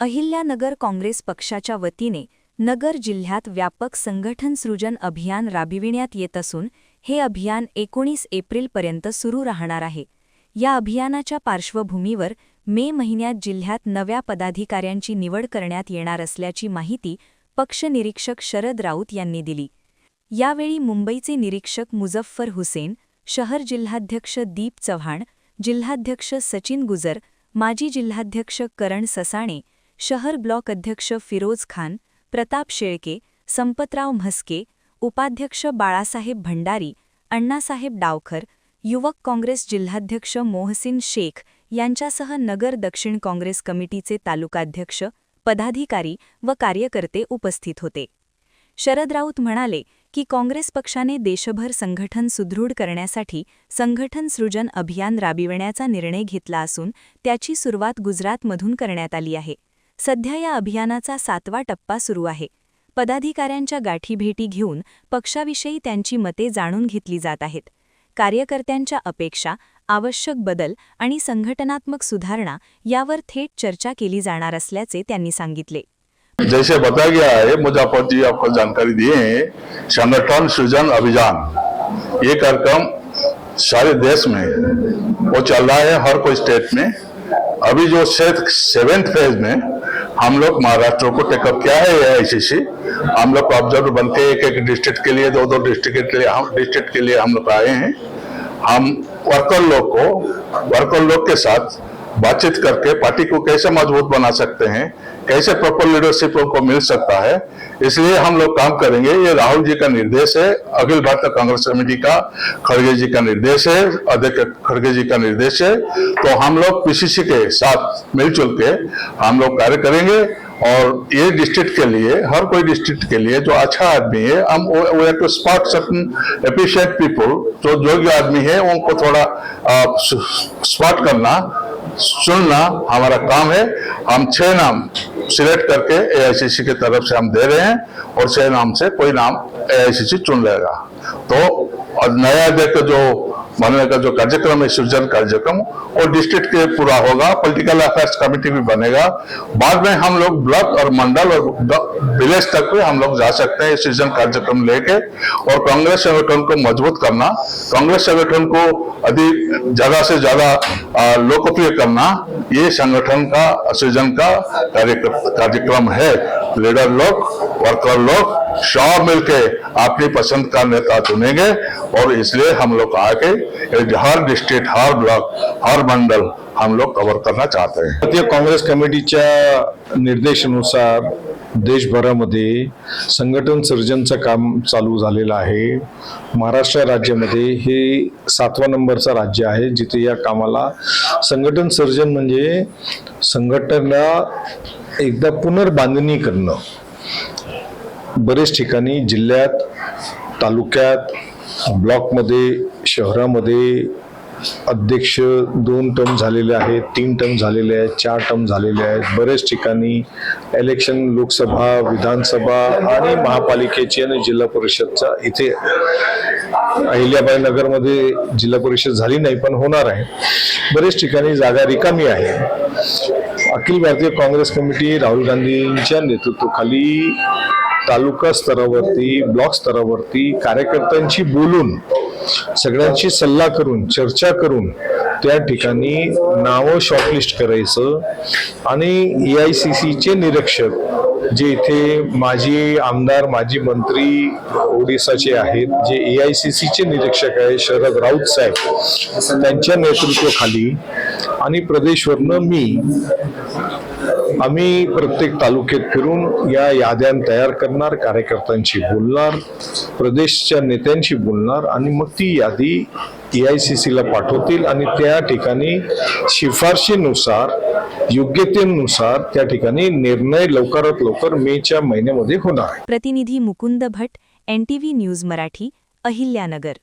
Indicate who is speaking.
Speaker 1: अहिल्यानगर काँग्रेस पक्षाच्या वतीने नगर जिल्ह्यात व्यापक संघटन सृजन अभियान राबविण्यात येत असून हे अभियान 19 एप्रिलपर्यंत सुरू राहणार आहे। या अभियानाच्या पार्श्वभूमीवर मे महिन्यात जिल्ह्यात नव्या पदाधिकाऱ्यांची निवड करण्यात येणार असल्याची माहिती पक्ष निरीक्षक शरद राऊत यांनी दिली। यावेळी मुंबईचे निरीक्षक मुझफ्फर हुसेन, शहर जिल्हाध्यक्ष दीप चव्हाण, जिल्हाध्यक्ष सचिन गुजर, माजी जिल्हाध्यक्ष करण ससाणे, शहर ब्लॉक अध्यक्ष फिरोज खान, प्रताप शेळके, संपतराव म्हस्के, उपाध्यक्ष बाळासाहेब भंडारी, अण्णासाहेब डावखर, युवक काँग्रेस जिल्हाध्यक्ष मोहसिन शेख यांच्यासह नगर दक्षिण काँग्रेस कमिटीचे तालुकाध्यक्ष, पदाधिकारी व कार्यकर्ते उपस्थित होते। शरद राऊत म्हणाले की काँग्रेस पक्षाने देशभर संघटन सुदृढ करण्यासाठी संघटन सृजन अभियान राबविण्याचा निर्णय घेतला असून त्याची सुरुवात गुजरातमधून करण्यात आली आहे। सध्या या अभियानाचा 7वा टप्पा सुरू आहे। पदाधिकाऱ्यांच्या गाठीभेटी घेऊन पक्षाविषयी त्यांची मते जाणून घेतली जात आहेत। कार्यकर्त्यांच्या अपेक्षा, आवश्यक बदल आणि संघटनात्मक सुधारणा यावर थेट चर्चा केली जाणार असल्याचे त्यांनी सांगितले।
Speaker 2: जैसे बताया गया है, मुजफ्फर जी आपको जानकारी दिए हैं, संगठन सृजन अभियान ये कार्यक्रम सारे देश में वो चल रहा है, हर कोई स्टेट में। अभी जो 7th फेज में हम लोग महाराष्ट्र को टेकअप किया है एआईसीसी। हम लोग ऑब्जर्वर बन के एक डिस्ट्रिक्ट के लिए, दो डिस्ट्रिक्ट के लिए हम लोग आए हैं। हम वर्कर लोग के साथ बातचीत करके पार्टी को कैसे मजबूत बना सकते हैं, कैसे प्रॉपर लीडरशिप उनको मिल सकता है, इसलिए हम लोग काम करेंगे। ये राहुल जी का निर्देश है, अखिल भारतीय कांग्रेस कमेटी का खड़गे जी का निर्देश है, अध्यक्ष खड़गे जी का निर्देश है। तो हम लोग पीसीसी के साथ मिलजुल के हम लोग कार्य करेंगे और ये डिस्ट्रिक्ट के लिए, हर कोई डिस्ट्रिक्ट के लिए जो अच्छा आदमी है, हम we have to spot certain efficient people, जो योग्य आदमी है उनको थोड़ा स्पॉट करना, सुनना हमारा काम है। हम 6 नाम सिलेक्ट करके एआईसीसी की तरफ से हम दे रहे हैं और 6 नाम से कोई नाम एआईसीसी चुन लेगा। तो नया अध्यक्ष जो बनने का जो कार्यक्रम है, सृजन कार्यक्रम, वो डिस्ट्रिक्ट के पूरा होगा। पॉलिटिकल अफेयर्स कमेटी भी बनेगा। बाद में हम लोग ब्लॉक और मंडल और विलेज तक भी हम लोग जा सकते हैं सृजन कार्यक्रम लेके, और कांग्रेस संगठन को मजबूत करना, कांग्रेस संगठन को अधिक ज्यादा से ज्यादा लोकप्रिय करना, ये संगठन का सृजन का कार्यक्रम है। लीडर लोग, वर्कर लोग सब मिलके अपनी पसंद का नेता चुनेंगे और इसलिए हम लोग आके हर डिस्ट्रिक्ट, हर ब्लॉक, हर मंडल हम लोग कवर करना चाहते हैं।
Speaker 3: भारतीय काँग्रेस कमिटीच्या निर्देशानुसार देशभरामध्ये संघटन सर्जनचं काम चालू झालेलं आहे। महाराष्ट्र राज्यामध्ये हे 7व्या नंबरचा राज्य आहे जिथे या कामाला संघटन सर्जन म्हणजे संघटनेला एकदा पुनर्बांधणी करणं। बरेच ठिकाणी जिल्ह्यात, तालुक्यात, ब्लॉकमध्ये, शहरामध्ये अध्यक्ष 2 टर्म झालेले आहेत, 3 टर्म झालेले आहेत, 4 टर्म झालेले आहेत। बरेच ठिकाणी इलेक्शन लोकसभा, विधानसभा आणि महापालिकेची आणि जिल्हा परिषदचा इथे अहिल्याबाई नगरमध्ये जिल्हा परिषद झाली नाही पण होणार आहे। बरेच ठिकाणी जागा रिकामी आहे। अखिल भारतीय काँग्रेस कमिटी राहुल गांधींच्या नेतृत्वाखाली तालुका स्तरावरती, ब्लॉक स्तरावरती कार्यकर्त्यांशी बोलून, सगळ्यांची सल्ला करून, चर्चा करून त्या ठिकाणी नावं शॉर्टलिस्ट करायचं आणि एआयसीसीचे निरीक्षक जे इथे माजी आमदार, माजी मंत्री ओडिसाचे आहेत, जे एआयसीसीचे निरीक्षक आहे शरद राऊत साहेब, त्यांच्या नेतृत्वाखाली आणि प्रदेशवरनं आम्ही प्रत्येक तालुक्यात फिरून या याद्या तयार करणार, कार्यकर्त्यांशी बोलणार, प्रदेशच्या नेत्यांशी बोलणार आणि मग ती यादी एआयसीसीला पाठवतील आणि त्या ठिकाणी शिफारशीनुसार, योग्यतेनुसार त्या ठिकाणी निर्णय लवकरात लवकर मेच्या महिन्यामध्ये होणार।
Speaker 1: प्रतिनिधी मुकुंद भट, NTV न्यूज मराठी, अहिल्यानगर।